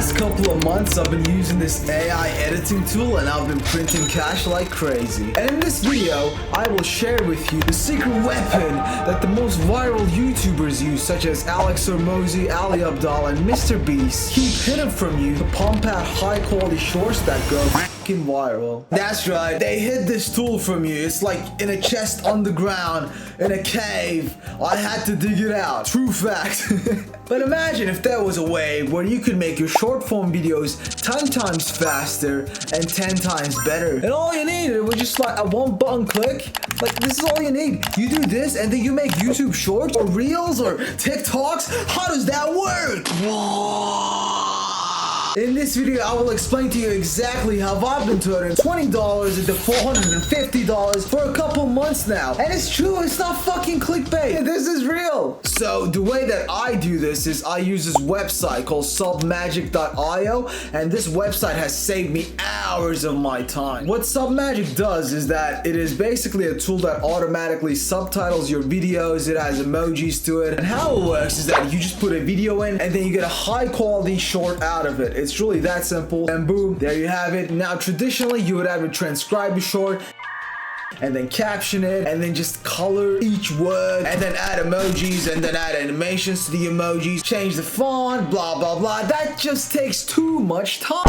last couple of months, I've been using this AI editing tool and I've been printing cash like crazy. And in this video, I will share with you the secret weapon that the most viral YouTubers use, such as Alex Hormozi, Ali Abdallah, and Mr. Beast, keep hidden from you to pump out high quality shorts that go fucking viral. That's right, they hid this tool from you. It's like in a chest underground, in a cave. I had to dig it out. True fact. But imagine if there was a way where you could make your short form videos 10 times faster and 10 times better. And all you needed was just like a one button click. Like, this is all you need. You do this and then you make YouTube shorts or reels or TikToks. How does that work? In this video, I will explain to you exactly how I've been turning $20 into $450 for a couple months now. And it's true, it's not fucking clickbait. This is real. So the way that I do this is I use this website called submagic.io, and this website has saved me hours of my time. What Submagic does is that it is basically a tool that automatically subtitles your videos. It has emojis to it. And how it works is that you just put a video in and then you get a high quality short out of it. It's really that simple, and boom, there you have it. Now traditionally you would have to transcribe a short and then caption it and then just color each word and then add emojis and then add animations to the emojis, change the font, blah blah blah. That just takes too much time.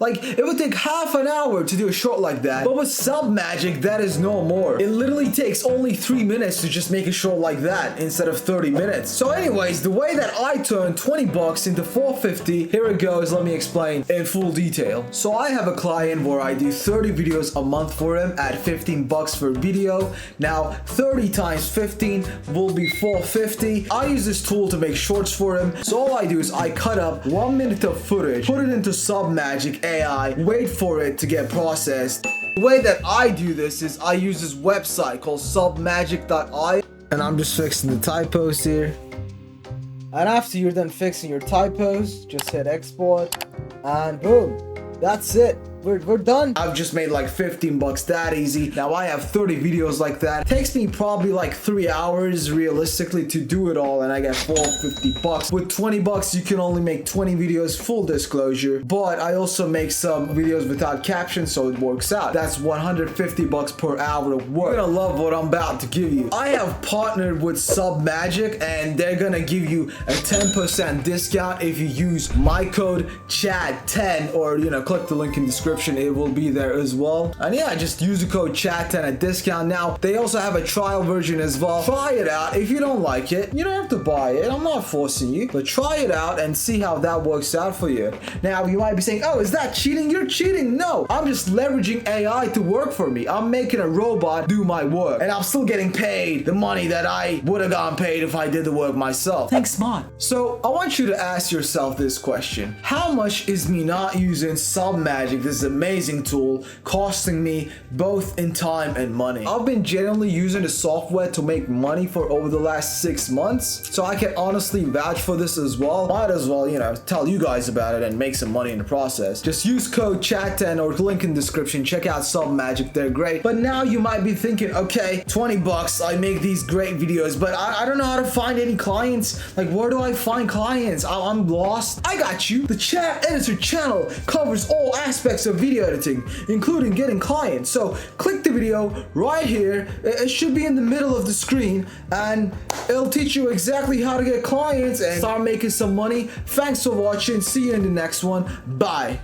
Like, it would take half an hour to do a short like that, but with Submagic, that is no more. It literally takes only 3 minutes to just make a short like that instead of 30 minutes. So anyways, the way that I turn 20 bucks into 450, here it goes, let me explain in full detail. So I have a client where I do 30 videos a month for him at 15 bucks per video. Now, 30 times 15 will be 450. I use this tool to make shorts for him. So all I do is I cut up 1 minute of footage, put it into Submagic AI, wait for it to get processed. The way that I do this is I use this website called submagic.io, and I'm just fixing the typos here. And after you're done fixing your typos, just hit export and boom, that's it. We're done. I've just made like 15 bucks that easy. Now I have 30 videos like that. It takes me probably like 3 hours realistically to do it all, and I get 450 bucks. With 20 bucks, you can only make 20 videos, full disclosure. But I also make some videos without captions, so it works out. That's 150 bucks per hour of work. You're gonna love what I'm about to give you. I have partnered with Submagic, and they're gonna give you a 10% discount if you use my code CHAT10, or click the link in the description. It will be there as well. And yeah, just use the code CHAT10 at discount. Now they also have a trial version as well. Try it out. If you don't like it, you don't have to buy it. I'm not forcing you, but try it out and see how that works out for you. Now you might be saying, oh, is that cheating? You're cheating. No, I'm just leveraging AI to work for me. I'm making a robot do my work, and I'm still getting paid the money that I would have gotten paid if I did the work myself. Thanks, Mod. So I want you to ask yourself this question: how much is me not using Submagic, this amazing tool, costing me both in time and money? I've been generally using the software to make money for over the last 6 months, so I can honestly vouch for this as well. Might as well, tell you guys about it and make some money in the process. Just use code CHAT10 or link in the description. Check out Submagic, they're great. But now you might be thinking, okay, 20 bucks, I make these great videos, but I don't know how to find any clients. Like, where do I find clients? I'm lost. I got you. The Chat Editor channel covers all aspects of video editing, including getting clients. So click the video right here. It should be in the middle of the screen, and it'll teach you exactly how to get clients and start making some money. Thanks for watching. See you in the next one. Bye.